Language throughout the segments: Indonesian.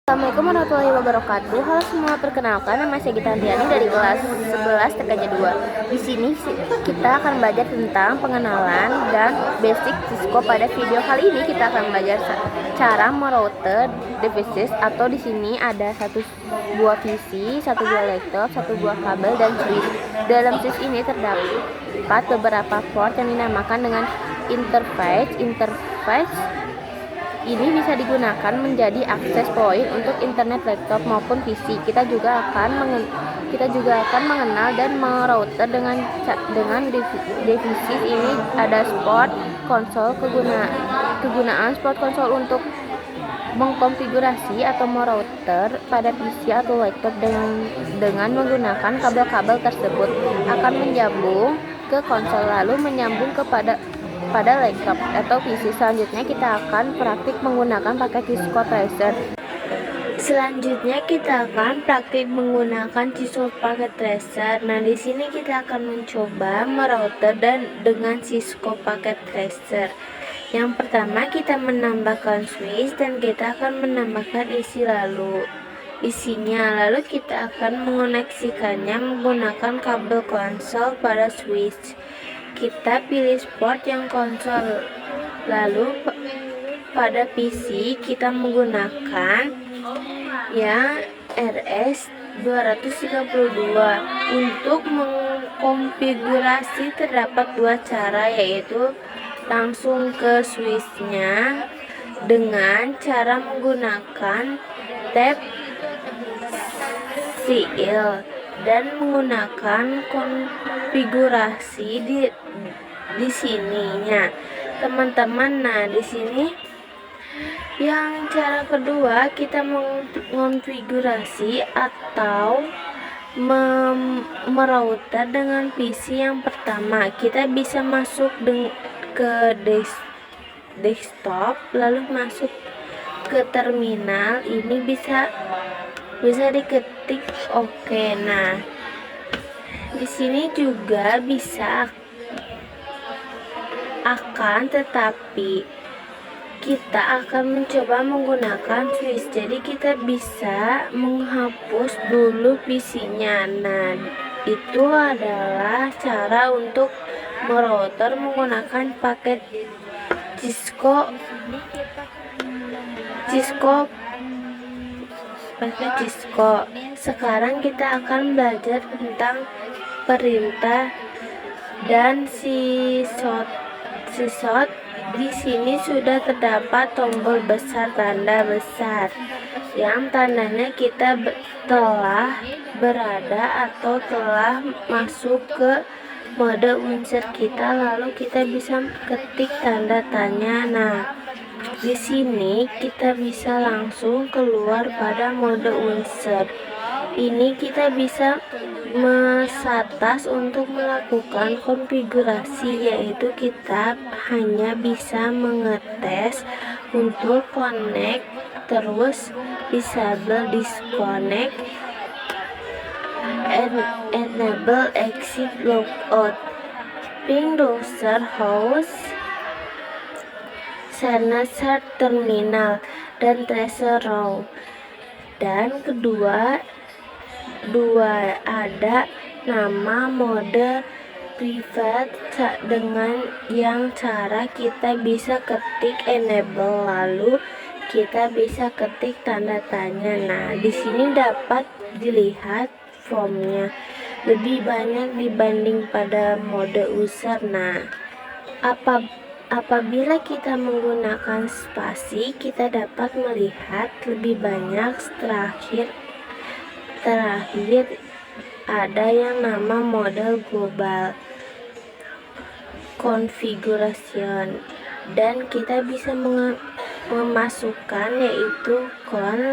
Assalamualaikum warahmatullahi wabarakatuh. Halo semua, perkenalkan nama saya Gita Andiani dari kelas 11 TKJ 2. Di sini kita akan belajar tentang pengenalan dan basic Cisco. Pada video kali ini kita akan belajar cara merouter devices, atau di sini ada satu buah PC, satu buah laptop, satu buah kabel dan switch. Dalam switch ini terdapat beberapa port yang dinamakan dengan interface. Ini bisa digunakan menjadi akses point untuk internet laptop maupun PC. Kita juga akan mengenal dan merouter dengan devices ini. Ada sport konsol. Kegunaan sport konsol untuk mengkonfigurasi atau merouter pada PC atau laptop dengan menggunakan kabel-kabel tersebut akan menyambung ke konsol lalu menyambung pada laptop atau PC. Selanjutnya kita akan praktik menggunakan paket Cisco Tracer. Nah, di sini kita akan mencoba merouter dengan Cisco paket Tracer. Yang pertama, kita menambahkan switch dan kita akan menambahkan isinya. Lalu kita akan mengoneksikannya menggunakan kabel konsol pada switch. Kita pilih port yang konsol. Lalu pada PC kita menggunakan yang RS232. Untuk mengkonfigurasi terdapat dua cara, yaitu langsung ke switchnya dengan cara menggunakan tab seal dan menggunakan konfigurasi di sininya, teman-teman. Nah, di sini yang cara kedua, kita mengonfigurasi atau merouter dengan PC. Yang pertama, kita bisa masuk ke desktop, lalu masuk ke terminal. Ini bisa diketik oke. Nah, di sini juga bisa tetapi kita akan mencoba menggunakan switch. Jadi kita bisa menghapus dulu PC-nya. Nah, itu adalah cara untuk merouter menggunakan paket Cisco. Sekarang kita akan belajar tentang perintah dan sysot. Di sini sudah terdapat tombol besar, tanda besar, yang tandanya kita telah berada atau telah masuk ke mode unsur kita. Lalu kita bisa ketik tanda tanya. Nah, di sini kita bisa langsung keluar pada mode unsur. Ini kita bisa mesatas untuk melakukan konfigurasi, yaitu kita hanya bisa mengetes untuk connect, terus disable, disconnect, enable exit logout, ping browser host, start terminal, dan tracer raw. Dan kedua ada nama mode private dengan yang cara kita bisa ketik enable, lalu kita bisa ketik tanda tanya. Nah, di sini dapat dilihat formnya lebih banyak dibanding pada mode user. Nah, apabila kita menggunakan spasi, kita dapat melihat lebih banyak. Terakhir ada yang nama model global configuration, dan kita bisa memasukkan yaitu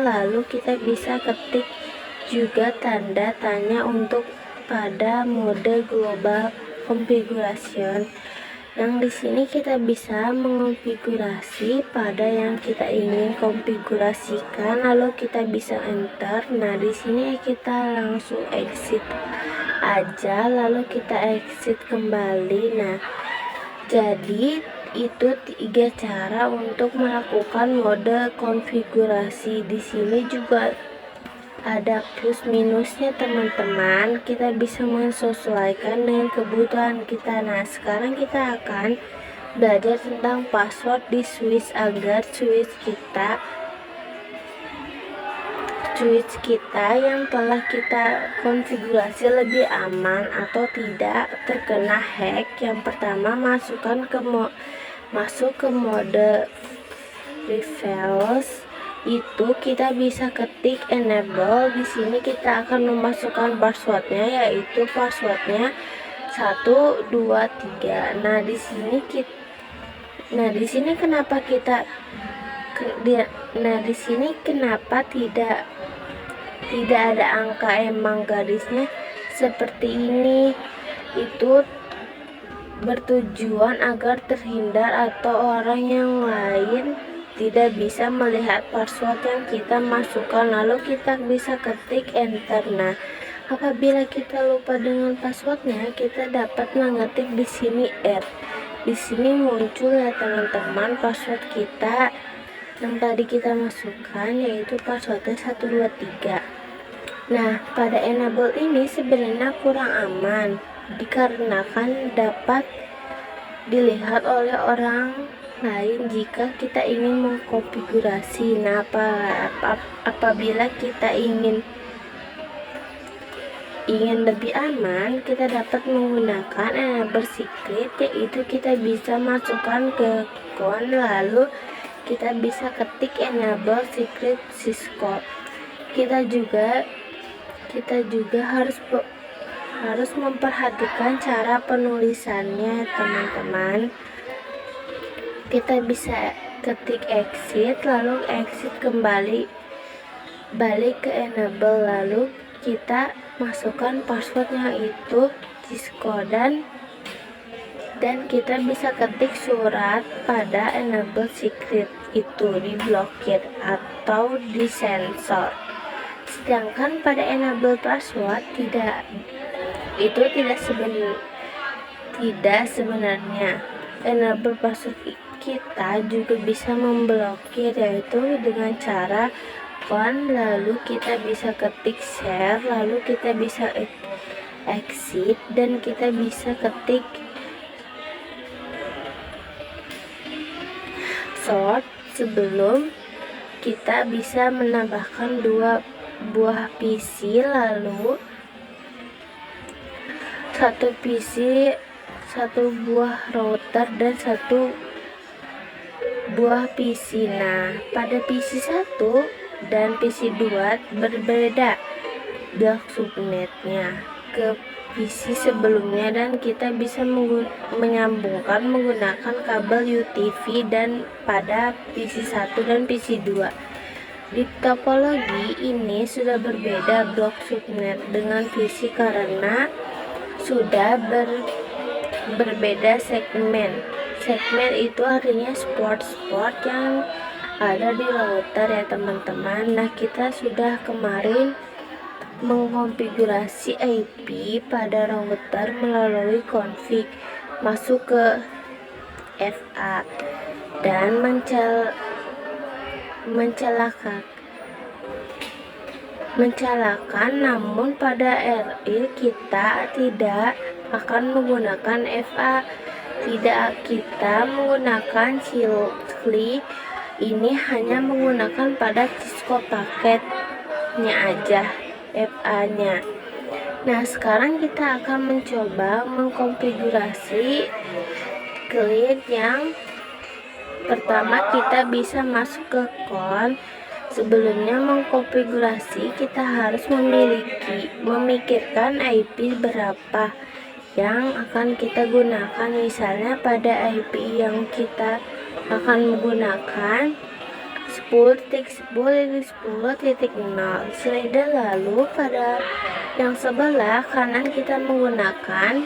lalu kita bisa ketik juga tanda tanya untuk pada mode global configuration. Yang di sini kita bisa mengonfigurasi pada yang kita ingin konfigurasikan, lalu kita bisa enter. Nah, di sini kita langsung exit aja, lalu kita exit kembali. Nah, jadi Itu 3 cara untuk melakukan mode konfigurasi. Di sini juga ada plus minusnya teman-teman. Kita bisa menyesuaikan dengan kebutuhan kita. Nah, sekarang kita akan belajar tentang password di switch agar switch kita yang telah kita konfigurasi lebih aman atau tidak terkena hack. Yang pertama, masuk ke mode reverse. Itu kita bisa ketik enable. Di sini kita akan memasukkan passwordnya, yaitu passwordnya 123. Nah, di sini kenapa tidak ada angka, emang garisnya seperti ini? Itu bertujuan agar terhindar atau orang yang lain tidak bisa melihat password yang kita masukkan, lalu kita bisa ketik enter. Nah, apabila kita lupa dengan passwordnya, kita dapat mengetik di sini R. Di sini muncul ya teman-teman password kita yang tadi kita masukkan, yaitu passwordnya 123. Nah, pada enable ini sebenarnya kurang aman dikarenakan dapat dilihat oleh orang lain jika kita ingin mengkonfigurasi. Nah, apabila kita ingin lebih aman, kita dapat menggunakan enable secret, yaitu kita bisa masukkan ke account, lalu kita bisa ketik enable secret syscall. Kita juga harus memperhatikan cara penulisannya teman-teman. Kita bisa ketik exit, lalu exit kembali, balik ke enable, lalu kita masukkan passwordnya itu Cisco, dan kita bisa ketik surat pada enable secret itu diblokir atau disensor. Sedangkan pada enable password tidak sebenarnya. Enable password kita juga bisa memblokir, yaitu dengan cara lalu kita bisa ketik share, lalu kita bisa exit, dan kita bisa ketik sort sebelum kita bisa menambahkan 2 buah PC, lalu 1 PC, 1 buah router, dan 1 buah PC. Nah, pada PC 1 dan PC 2 berbeda block subnetnya ke PC sebelumnya, dan kita bisa menyambungkan menggunakan kabel UTV dan pada PC 1 dan PC 2. Di topologi ini sudah berbeda blok subnet dengan PC karena sudah berbeda segmen. Segmen itu artinya sport yang ada di router ya teman-teman. Nah, kita sudah kemarin mengkonfigurasi IP pada router melalui config, masuk ke FA, dan mencalakan, namun pada RI kita tidak akan menggunakan FA, kita menggunakan Chilly. Ini hanya menggunakan pada Cisco paketnya aja, FA-nya. Nah, sekarang kita akan mencoba mengkonfigurasi klik. Yang pertama, kita bisa masuk ke kon. Sebelumnya mengkonfigurasi, kita harus memikirkan IP berapa yang akan kita gunakan. Misalnya pada IP yang kita akan menggunakan 10.10.10.0 slider, lalu pada yang sebelah kanan kita menggunakan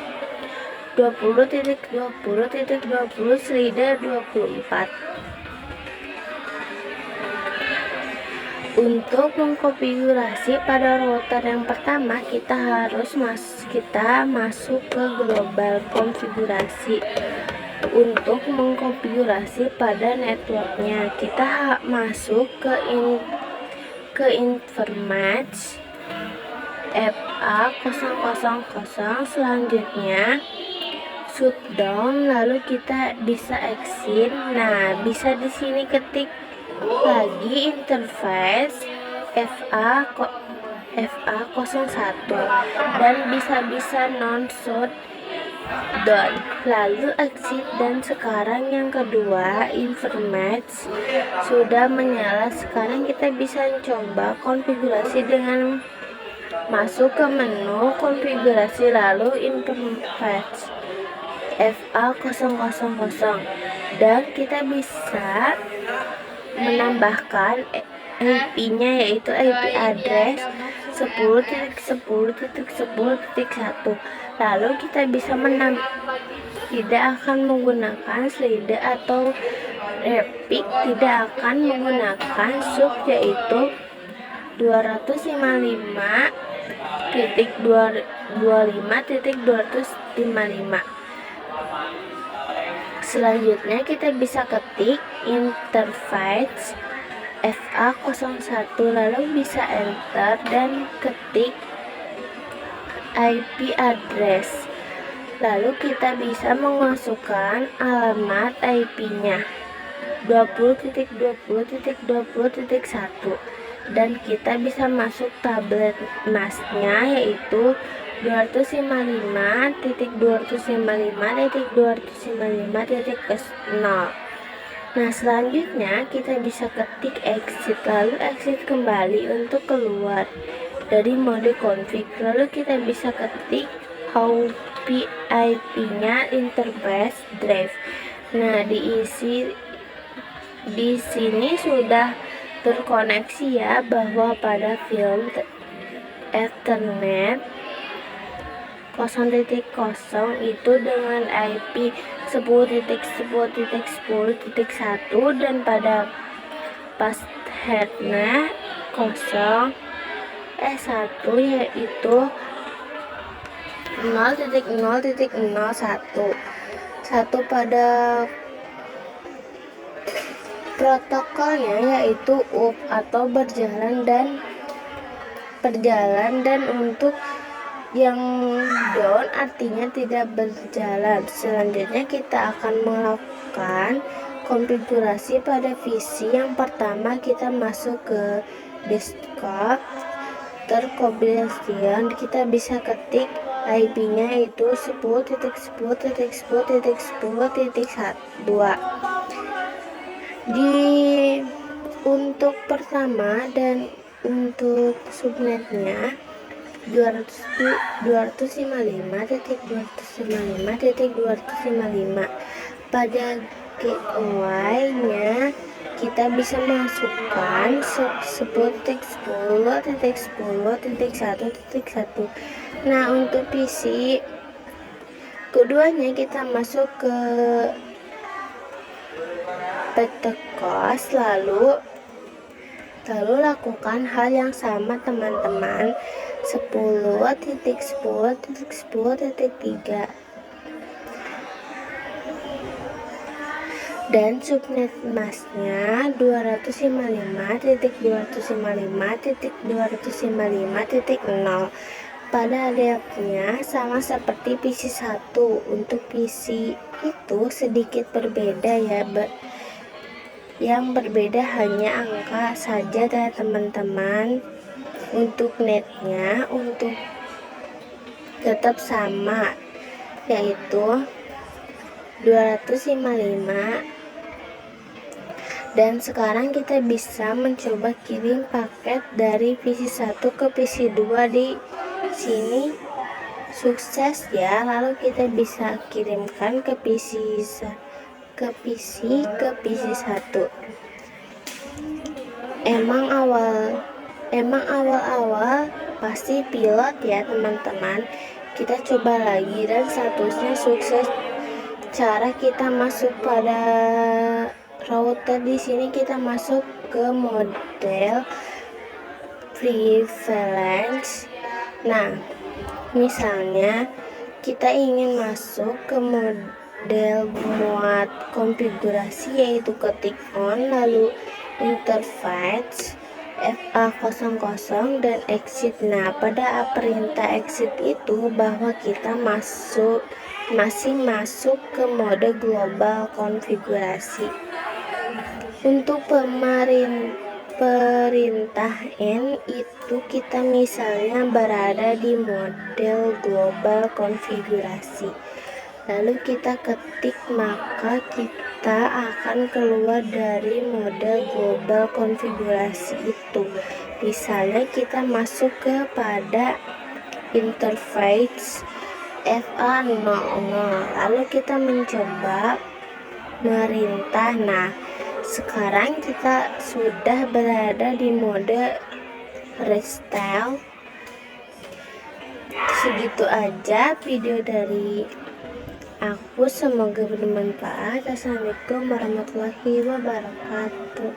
20.20.20 slider 24. Untuk mengkonfigurasi pada router yang pertama, kita masuk ke global konfigurasi. Untuk mengkonfigurasi pada networknya, kita masuk ke informasi FA000, selanjutnya shutdown, lalu kita bisa exit. Nah, bisa di sini ketik lagi interface FA01 dan bisa non shutdown, lalu exit. Dan sekarang yang kedua, informasi sudah menyala. Sekarang kita bisa coba konfigurasi dengan masuk ke menu konfigurasi, lalu interface FA000, dan kita bisa menambahkan IP-nya, yaitu IP address 10.10.10.1. lalu kita bisa tidak akan menggunakan slide atau repeat, tidak akan menggunakan sub, yaitu 255.25.255. Selanjutnya kita bisa ketik interface FA01, lalu bisa enter dan ketik IP address, lalu kita bisa memasukkan alamat IP-nya 20.20.20.1, dan kita bisa masuk tablet masknya, yaitu 255.255.255.0. Nah, selanjutnya kita bisa ketik exit, lalu exit kembali untuk keluar dari mode config. Lalu kita bisa ketik IP-nya interface drive. Nah, di sini sudah terkoneksi ya, bahwa pada film Ethernet 0.0 itu dengan IP 10.10.10.1, dan pada passheadnya 1 yaitu 0.0.01. Pada protokolnya yaitu up atau berjalan, dan untuk yang down artinya tidak berjalan. Selanjutnya kita akan melakukan konfigurasi pada PC. Yang pertama kita masuk ke desktop, terkonfigurasi, kita bisa ketik IP-nya itu 10.10.10.10.2. Untuk pertama, dan untuk subnetnya 255.255.255. Pada gateway-nya kita bisa masukkan 10.10.10.1.1. Nah, untuk PC keduanya kita masuk ke PTCOS, lalu lakukan hal yang sama teman-teman. 10.10.10.3 dan subnet masknya 255.255.255.0. pada adaptnya sama seperti PC 1. Untuk PC itu sedikit berbeda ya, yang berbeda hanya angka saja ya teman-teman. Untuk netnya untuk tetap sama, yaitu 255. Dan sekarang kita bisa mencoba kirim paket dari PC 1 ke PC 2. Di sini sukses ya, lalu kita bisa kirimkan ke PC 1. Emang awal-awal pasti pilot ya teman-teman. Kita coba lagi, dan statusnya sukses. Cara kita masuk pada router, di sini kita masuk ke model prevalence. Nah, misalnya kita ingin masuk ke model muat konfigurasi, yaitu ketik on, lalu interface FA00 dan exit. Nah, pada perintah exit itu bahwa kita masih masuk ke mode global konfigurasi. Untuk perintah N itu kita misalnya berada di model global konfigurasi, lalu kita ketik, maka kita akan keluar dari model global konfigurasi itu. Misalnya kita masuk kepada interface FA00, lalu kita mencoba merintah. Nah, sekarang kita sudah berada di mode restyle. Segitu aja video dari aku, semoga bermanfaat. Assalamualaikum warahmatullahi wabarakatuh.